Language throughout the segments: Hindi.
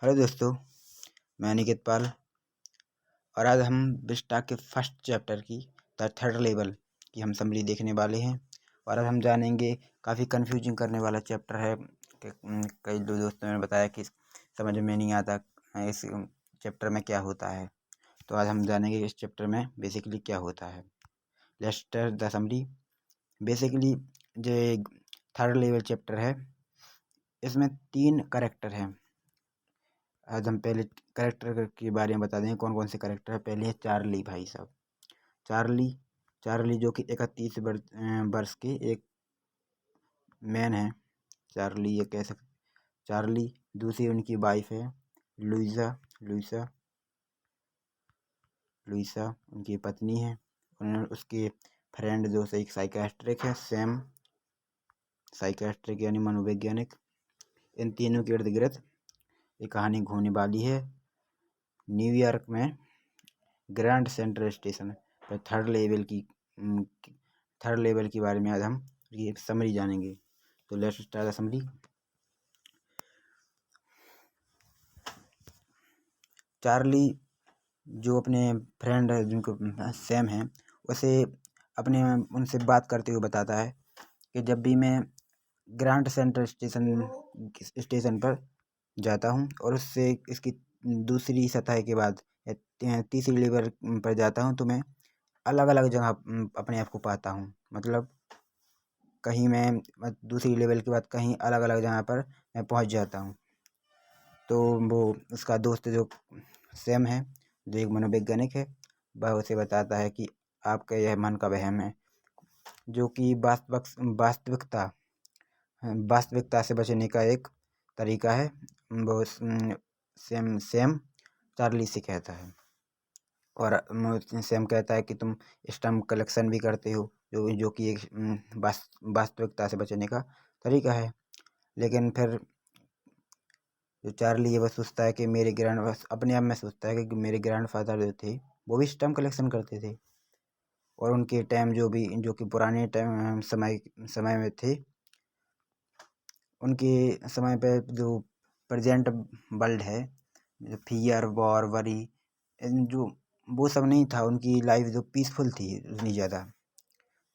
हेलो दोस्तों, मैं अनिकेत पाल और आज हम विस्टा के फर्स्ट चैप्टर की द थर्ड लेवल की हम समरी देखने वाले हैं। और आज हम जानेंगे, काफ़ी कंफ्यूजिंग करने वाला चैप्टर है कि कई दोस्तों ने बताया कि समझ में नहीं आता इस चैप्टर में क्या होता है। तो आज हम जानेंगे इस चैप्टर में बेसिकली क्या होता है। Let's start the summary. Basically जो थर्ड लेवल चैप्टर है, इसमें 3 कैरेक्टर हैं। आज हम पहले कैरेक्टर के बारे में बता दें कौन कौन से कैरेक्टर है। पहले है चार्ली भाई साहब। चार्ली चार्ली जो कि 31 वर्ष के एक मैन है। चार्ली ये कह सकते। चार्ली दूसरी उनकी वाइफ है लुइसा। लुइसा लुइसा उनकी पत्नी है। उन्होंने उसके फ्रेंड जो एक साइकेट्रिक है, सैम। साइकेट्रिक यानी मनोवैज्ञानिक। इन तीनों के इर्द गिर्द एक कहानी घूमने वाली है। न्यूयॉर्क में ग्रैंड सेंट्रल स्टेशन पर थर्ड लेवल के बारे में आज हम ये समरी जानेंगे। तो let's start the summary. Charlie जो अपने फ्रेंड है, जिनको सैम है, उसे अपने उनसे बात करते हुए बताता है कि जब भी मैं ग्रैंड सेंट्रल स्टेशन पर जाता हूँ और उससे इसकी दूसरी सतह के बाद तीसरी लेवल पर जाता हूँ तो मैं अलग अलग जगह अपने आप को पाता हूँ। मतलब कहीं मैं दूसरी लेवल के बाद कहीं अलग अलग जगह पर मैं पहुँच जाता हूँ। तो वो उसका दोस्त जो सैम है, जो एक मनोवैज्ञानिक है, वह उसे बताता है कि आपका यह मन का वहम है, जो कि वास्तविकता वास्तविकता से बचने का एक तरीका है। वो सैम चार्ली से कहता है। और सैम कहता है कि तुम स्टैम्प कलेक्शन भी करते हो, जो कि एक वास्तविकता से बचने का तरीका है। लेकिन फिर जो चार्ली है वह सोचता है कि अपने आप में सोचता है कि मेरे ग्रैंडफादर जो थे वो भी स्टैम्प कलेक्शन करते थे। और उनके टाइम जो कि पुराने टाइम समय में थे, उनके समय पे जो प्रेजेंट वर्ल्ड है, जो फियर वॉर वरी जो वो सब नहीं था। उनकी लाइफ जो पीसफुल थी उतनी ज़्यादा,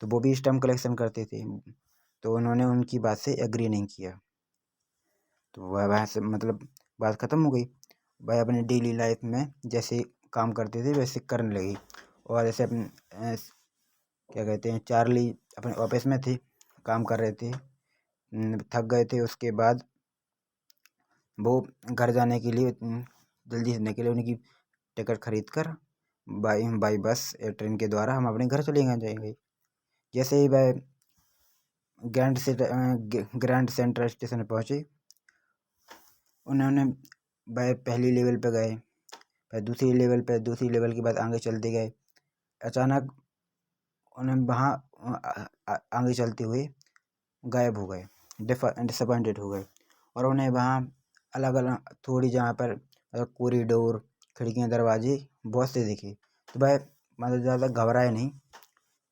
तो वो भी स्टैम्प कलेक्शन करते थे। तो उन्होंने उनकी बात से एग्री नहीं किया। तो वह से मतलब बात ख़त्म हो गई। वह अपने डेली लाइफ में जैसे काम करते थे वैसे करने लगी। और जैसे क्या कहते हैं, चार्ली अपने ऑफिस में थे, काम कर रहे थे, थक गए थे। उसके बाद वो घर जाने के लिए जल्दी जाने के लिए उनकी टिकट खरीद कर बाई बस या ट्रेन के द्वारा हम अपने घर चले जाएंगे। जैसे ही वह ग्रैंड सेंट्रल स्टेशन पर पहुँचे, उन्होंने वह पहली लेवल पर गए, फिर दूसरी लेवल के बाद आगे चलते गए। अचानक उन्हें वहाँ आगे चलते हुए गायब हो गए, डिसअपॉइंटेड हो गए। और उन्हें वहाँ अलग अलग थोड़ी जहाँ पर कॉरिडोर, खिड़कियाँ, दरवाजे बहुत से दिखे। तो वह मतलब ज़्यादा घबराए नहीं,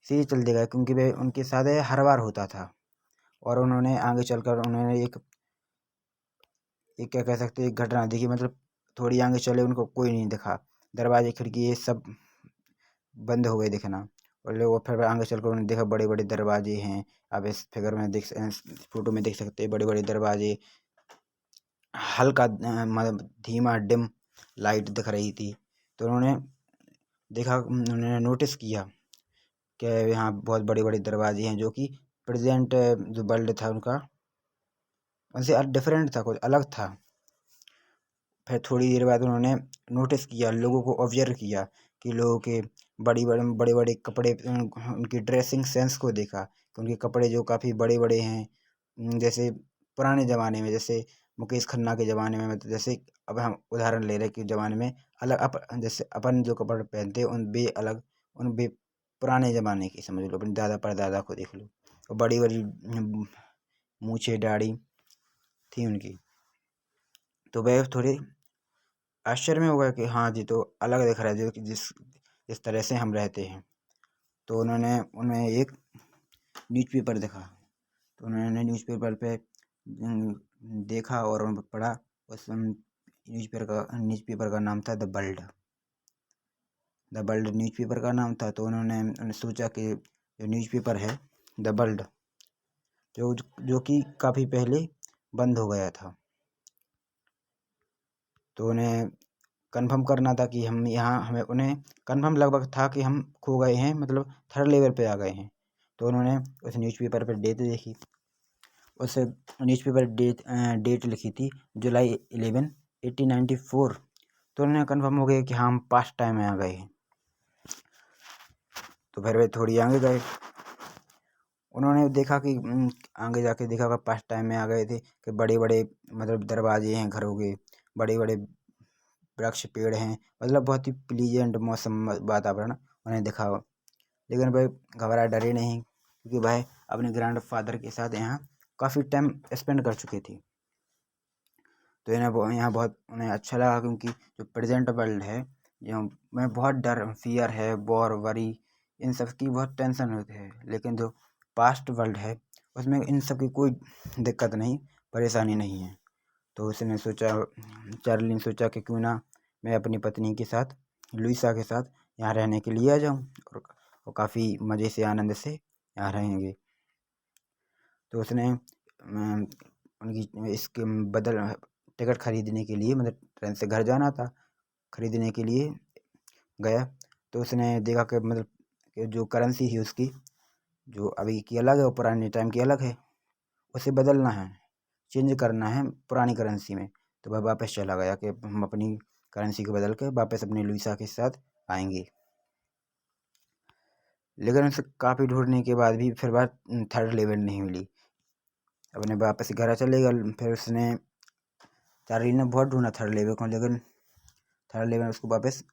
सीधे चलते गए, क्योंकि वह उनके साथ हर बार होता था। और उन्होंने आगे चलकर उन्होंने एक क्या कह सकते हैं, एक घटना देखी। मतलब थोड़ी आगे चले, उनको कोई नहीं दिखा, दरवाजे खिड़की ये सब बंद हो गए दिखना। और लोग फिर आगे चलकर उन्होंने देखा बड़े बड़े दरवाजे हैं। आप इस फिगर में फोटो में देख सकते हैं, बड़े बड़े दरवाजे, हल्का मतलब धीमा डिम लाइट दिख रही थी। तो उन्होंने उन्होंने नोटिस किया कि यहाँ बहुत बड़े बड़े दरवाजे हैं, जो कि प्रेजेंट जो वर्ल्ड था उनका उनसे डिफरेंट था, कुछ अलग था। फिर थोड़ी देर बाद उन्होंने नोटिस किया, लोगों को ऑब्जर्व किया कि लोगों के बड़े बड़े कपड़े, उनकी ड्रेसिंग सेंस को देखा कि उनके कपड़े जो काफ़ी बड़े बड़े हैं। जैसे पुराने ज़माने में, जैसे मुकेश खन्ना के ज़माने में, मतलब जैसे अब हम उदाहरण ले रहे कि ज़माने में अलग जैसे अपन जो कपड़े पहनते उन बे अलग, उन बे पुराने ज़माने की समझ लो, अपने दादा परदादा को देख लो। और बड़ी बड़ी मूछें दाढ़ी थी उनकी। तो वह थोड़े आश्चर्य में हो गया कि हाँ जी, तो अलग दिख रहा है जो कि जिस तरह से हम रहते हैं। तो उन्होंने उन्हें एक न्यूज़पेपर देखा। तो उन्होंने न्यूज़पेपर पे देखा और उन पर पढ़ा। उस न्यूज़पेपर का नाम था द बल्ड। द बल्ड न्यूज़पेपर का नाम था। तो उन्होंने सोचा कि जो न्यूज़पेपर है द बल्ड जो कि काफ़ी पहले बंद हो गया था, तो उन्हें कंफर्म करना था कि हम यहाँ हमें उन्हें कंफर्म लगभग था कि हम खो गए हैं, मतलब थर्ड लेवल पे आ गए हैं। तो उन्होंने उस न्यूज़पेपर पर डेट देखी। उस न्यूज़पेपर डेट लिखी थी जुलाई 11, 1894। तो उन्हें कंफर्म हो गया कि हाँ हम पास्ट टाइम में आ गए हैं। तो फिर वे थोड़ी आगे गए। उन्होंने देखा कि आगे जाके देखा कि पास्ट टाइम में आ गए थे कि बड़े बड़े मतलब दरवाजे हैं घरों के, बड़े बड़े वृक्ष पेड़ हैं, मतलब बहुत ही प्लीजेंट मौसम वातावरण उन्हें दिखा। लेकिन वह घबरा डरे नहीं, क्योंकि वह अपने ग्रैंडफादर के साथ यहाँ काफ़ी टाइम स्पेंड कर चुके थे। तो इन्हें यहाँ बहुत उन्हें अच्छा लगा, क्योंकि जो प्रेजेंट वर्ल्ड है यहाँ में बहुत डर फियर है, वॉर वरी इन सब की बहुत टेंशन होती है। लेकिन जो पास्ट वर्ल्ड है उसमें इन सब की कोई दिक्कत नहीं, परेशानी नहीं है। तो उसने सोचा, चार्ली ने सोचा कि क्यों ना मैं अपनी पत्नी के साथ लुइसा के साथ यहाँ रहने के लिए आ जाऊँ, और काफ़ी मज़े से आनंद से यहाँ रहेंगे। तो उसने उनकी इसके बदल टिकट खरीदने के लिए, मतलब ट्रेन से घर जाना था, खरीदने के लिए गया। तो उसने देखा कि मतलब कि जो करेंसी थी उसकी, जो अभी की अलग है और पुराने टाइम की अलग है, उसे बदलना है, चेंज करना है पुरानी करेंसी में। तो वह वापस चला गया कि हम अपनी करेंसी को बदल के वापस अपने लुइसा के साथ आएंगे। लेकिन उसे काफ़ी ढूंढने के बाद भी फिर बात थर्ड लेवल नहीं मिली। अपने वापस घर चले गए। फिर उसने चार्ली ने बहुत ढूंढा थर्ड लेवल को, लेकिन थर्ड लेवल उसको वापस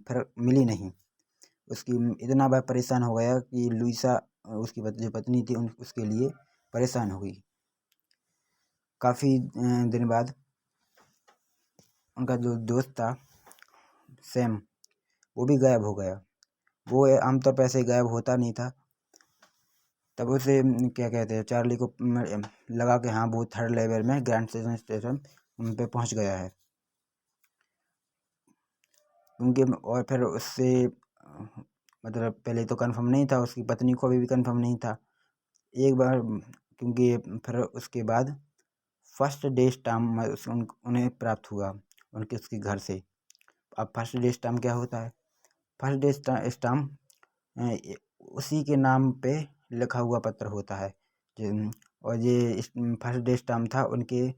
फिर मिली नहीं। उसकी इतना वह परेशान हो गया कि लुइसा उसकी जो पत्नी थी उसके लिए परेशान हो गई। काफ़ी दिन बाद उनका जो दोस्त था सैम, वो भी गायब हो गया। वो आमतौर पर ऐसे गायब होता नहीं था। तब उसे क्या कहते हैं, चार्ली को लगा कि हाँ वो थर्ड लेवल में ग्रैंड स्टेशन पे पहुंच गया है। उनके और फिर उससे मतलब पहले तो कंफर्म नहीं था, उसकी पत्नी को भी कंफर्म नहीं था एक बार, क्योंकि फिर उसके बाद फर्स्ट डे स्टाम्प उन्हें प्राप्त हुआ उनके उसके घर से। अब फर्स्ट डे स्टाम्प क्या होता है? फर्स्ट डे स्टाम्प उसी के नाम पे लिखा हुआ पत्र होता है। और ये फर्स्ट डे स्टाम्प था उनके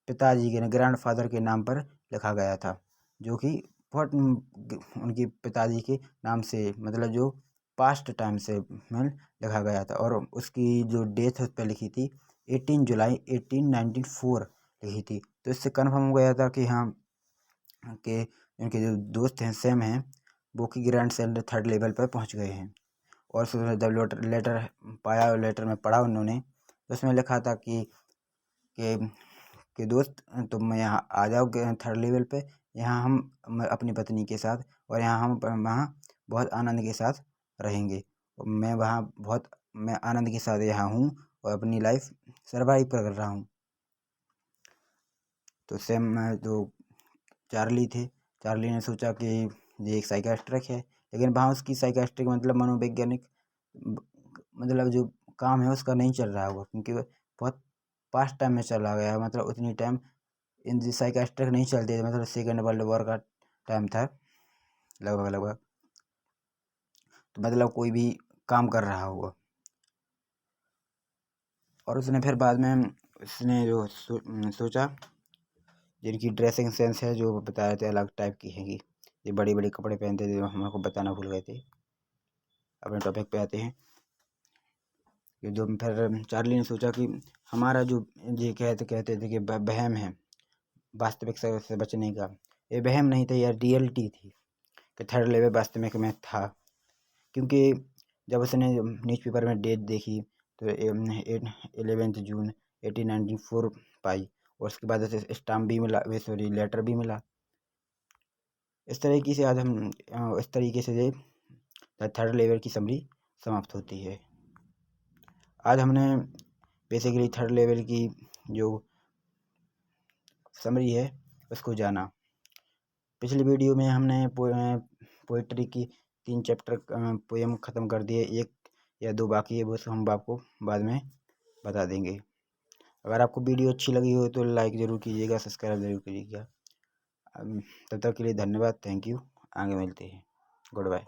पिताजी के ग्रैंडफादर के नाम पर लिखा गया था, जो कि बहुत उनके पिताजी के नाम से, मतलब जो पास्ट टाइम से में लिखा गया था। और उसकी जो डेथ उस पर लिखी थी 18 जुलाई 1894 लिखी थी। तो इससे कन्फर्म हो गया था कि हाँ कि उनके जो दोस्त हैं सैम हैं, वो कि ग्रैंड सेंटर थर्ड लेवल पर पहुंच गए हैं। और जब लेटर पाया, लेटर में पढ़ा उन्होंने, तो उसमें लिखा था कि कि दोस्त तुम यहाँ आ जाओ थर्ड लेवल पे, यहाँ हम अपनी पत्नी के साथ, और यहाँ हम वहाँ बहुत आनंद के साथ रहेंगे। और मैं आनंद के साथ यहाँ हूँ और अपनी लाइफ सर्वाइव कर रहा हूँ। तो सेम जो चार्ली थे, चार्ली ने सोचा कि ये एक साइकियाट्रिक है, लेकिन वहाँ उसकी साइकियाट्रिक मतलब मनोवैज्ञानिक मतलब जो काम है उसका नहीं चल रहा होगा, क्योंकि बहुत पास्ट टाइम में चला गया, मतलब उतनी टाइम इन साइकियाट्रिक नहीं चलते थे, मतलब सेकेंड वर्ल्ड वॉर का टाइम था लगभग। तो मतलब कोई भी काम कर रहा होगा। और उसने फिर बाद में उसने जो सोचा, जिनकी ड्रेसिंग सेंस है जो बताए थे अलग टाइप की है, ये बड़ी बड़ी कपड़े पहनते थे, जो हमको बताना भूल गए थे। अपने टॉपिक पे आते हैं कि जो फिर चार्ली ने सोचा कि हमारा जो ये कहते थे कि वहम है वास्तविक से बचने का, ये वहम नहीं था, यह रियलिटी थी कि थर्ड लेवल वास्तविक में था। क्योंकि जब उसने न्यूज़पेपर में डेट देखी तो 11 जून 1894 पाई, और उसके बाद उसे स्टाम्प भी मिला, सॉरी लेटर भी मिला। इस तरीके से आज हम इस तरीके से थर्ड लेवल की समरी समाप्त होती है। आज हमने बेसिकली थर्ड लेवल की जो समरी है उसको जाना। पिछली वीडियो में हमने पोइट्री की 3 चैप्टर पोएम ख़त्म कर दिए, 1 या 2 बाकी है, वो हम आपको बाद में बता देंगे। अगर आपको वीडियो अच्छी लगी हो तो लाइक ज़रूर कीजिएगा, सब्सक्राइब ज़रूर कीजिएगा। तब तक के लिए धन्यवाद, थैंक यू। आगे मिलते हैं, गुड बाय।